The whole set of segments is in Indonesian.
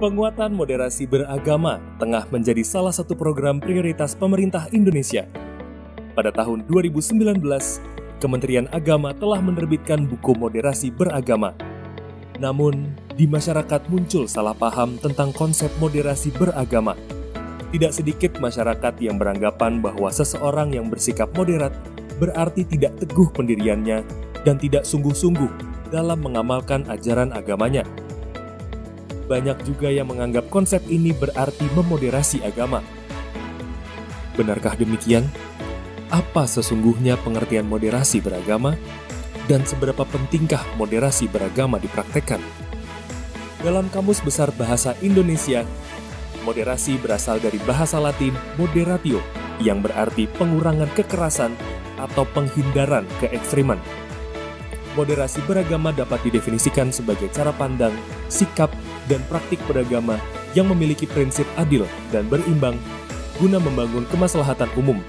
Penguatan moderasi beragama tengah menjadi salah satu program prioritas pemerintah Indonesia. Pada tahun 2019, Kementerian Agama telah menerbitkan buku moderasi beragama. Namun, di masyarakat muncul salah paham tentang konsep moderasi beragama. Tidak sedikit masyarakat yang beranggapan bahwa seseorang yang bersikap moderat berarti tidak teguh pendiriannya dan tidak sungguh-sungguh dalam mengamalkan ajaran agamanya. Banyak juga yang menganggap konsep ini berarti memoderasi agama. Benarkah demikian? Apa sesungguhnya pengertian moderasi beragama? Dan seberapa pentingkah moderasi beragama dipraktekkan? Dalam Kamus Besar Bahasa Indonesia, moderasi berasal dari bahasa Latin moderatio, yang berarti pengurangan kekerasan atau penghindaran keekstriman. Moderasi beragama dapat didefinisikan sebagai cara pandang, sikap, dan praktik beragama yang memiliki prinsip adil dan berimbang guna membangun kemaslahatan umum.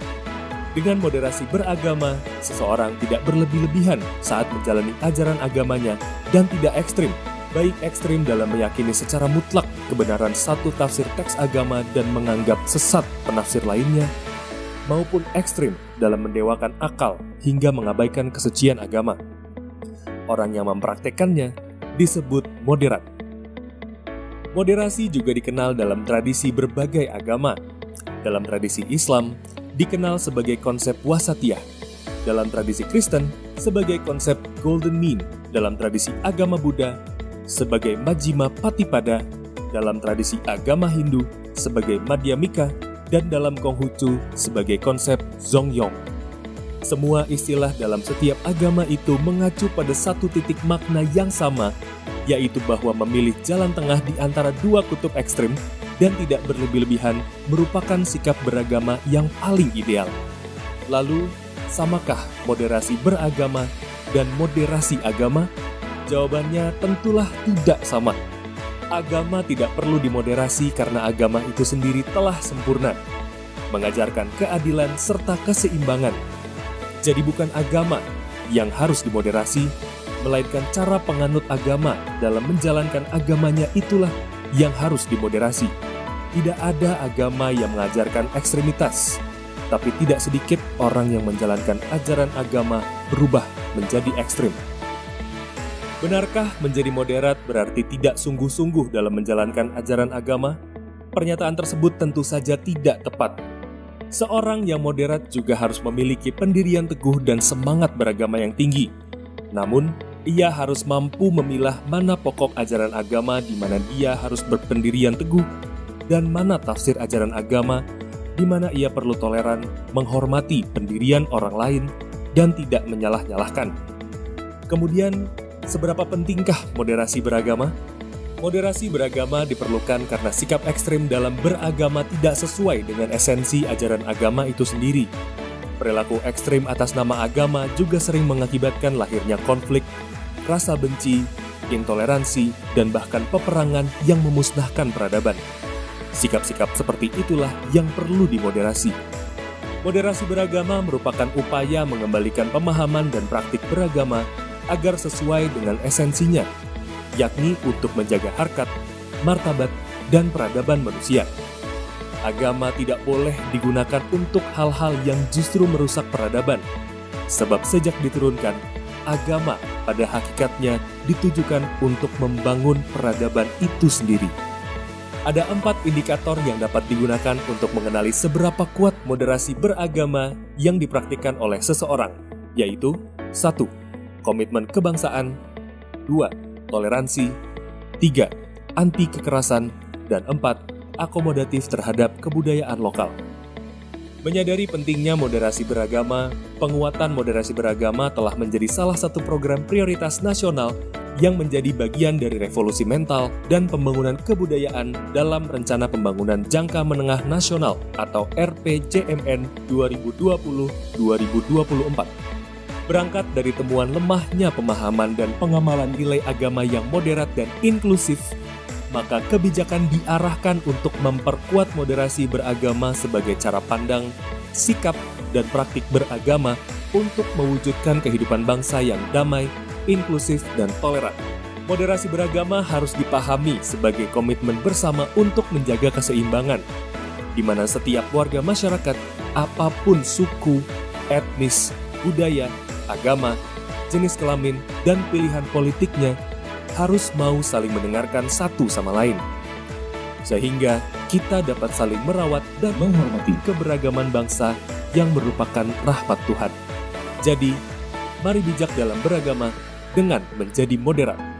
Dengan moderasi beragama, seseorang tidak berlebih-lebihan saat menjalani ajaran agamanya dan tidak ekstrim, baik ekstrim dalam meyakini secara mutlak kebenaran satu tafsir teks agama dan menganggap sesat penafsir lainnya, maupun ekstrim dalam mendewakan akal hingga mengabaikan kesucian agama. Orang yang mempraktekannya disebut moderat. Moderasi juga dikenal dalam tradisi berbagai agama. Dalam tradisi Islam, dikenal sebagai konsep wasatiyah. Dalam tradisi Kristen, sebagai konsep golden mean. Dalam tradisi agama Buddha, sebagai majjhima patipada. Dalam tradisi agama Hindu, sebagai madhyamika. Dan dalam Konghucu, sebagai konsep zongyong. Semua istilah dalam setiap agama itu mengacu pada satu titik makna yang sama, yaitu bahwa memilih jalan tengah di antara dua kutub ekstrim dan tidak berlebih-lebihan merupakan sikap beragama yang paling ideal. Lalu, samakah moderasi beragama dan moderasi agama? Jawabannya tentulah tidak sama. Agama tidak perlu dimoderasi karena agama itu sendiri telah sempurna, mengajarkan keadilan serta keseimbangan. Jadi bukan agama yang harus dimoderasi, melainkan cara penganut agama dalam menjalankan agamanya itulah yang harus dimoderasi. Tidak ada agama yang mengajarkan ekstremitas, tapi tidak sedikit orang yang menjalankan ajaran agama berubah menjadi ekstrim. Benarkah menjadi moderat berarti tidak sungguh-sungguh dalam menjalankan ajaran agama? Pernyataan tersebut tentu saja tidak tepat. Seorang yang moderat juga harus memiliki pendirian teguh dan semangat beragama yang tinggi. Namun, ia harus mampu memilah mana pokok ajaran agama di mana dia harus berpendirian teguh dan mana tafsir ajaran agama di mana ia perlu toleran, menghormati pendirian orang lain, dan tidak menyalah-nyalahkan. Kemudian, seberapa pentingkah moderasi beragama? Moderasi beragama diperlukan karena sikap ekstrim dalam beragama tidak sesuai dengan esensi ajaran agama itu sendiri. Perilaku ekstrim atas nama agama juga sering mengakibatkan lahirnya konflik, rasa benci, intoleransi, dan bahkan peperangan yang memusnahkan peradaban. Sikap-sikap seperti itulah yang perlu dimoderasi. Moderasi beragama merupakan upaya mengembalikan pemahaman dan praktik beragama agar sesuai dengan esensinya, yakni untuk menjaga harkat, martabat, dan peradaban manusia. Agama tidak boleh digunakan untuk hal-hal yang justru merusak peradaban, sebab sejak diturunkan, agama pada hakikatnya ditujukan untuk membangun peradaban itu sendiri. Ada 4 indikator yang dapat digunakan untuk mengenali seberapa kuat moderasi beragama yang dipraktikkan oleh seseorang, yaitu 1. Komitmen kebangsaan, 2. Toleransi, 3. Anti kekerasan, dan 4. Akomodatif terhadap kebudayaan lokal. Menyadari pentingnya moderasi beragama, penguatan moderasi beragama telah menjadi salah satu program prioritas nasional yang menjadi bagian dari revolusi mental dan pembangunan kebudayaan dalam Rencana Pembangunan Jangka Menengah Nasional atau RPJMN 2020-2024. Berangkat dari temuan lemahnya pemahaman dan pengamalan nilai agama yang moderat dan inklusif, maka kebijakan diarahkan untuk memperkuat moderasi beragama sebagai cara pandang, sikap, dan praktik beragama untuk mewujudkan kehidupan bangsa yang damai, inklusif, dan toleran. Moderasi beragama harus dipahami sebagai komitmen bersama untuk menjaga keseimbangan, di mana setiap warga masyarakat, apapun suku, etnis, budaya, agama, jenis kelamin, dan pilihan politiknya, harus mau saling mendengarkan satu sama lain. Sehingga kita dapat saling merawat dan menghormati keberagaman bangsa yang merupakan rahmat Tuhan. Jadi, mari bijak dalam beragama dengan menjadi moderat.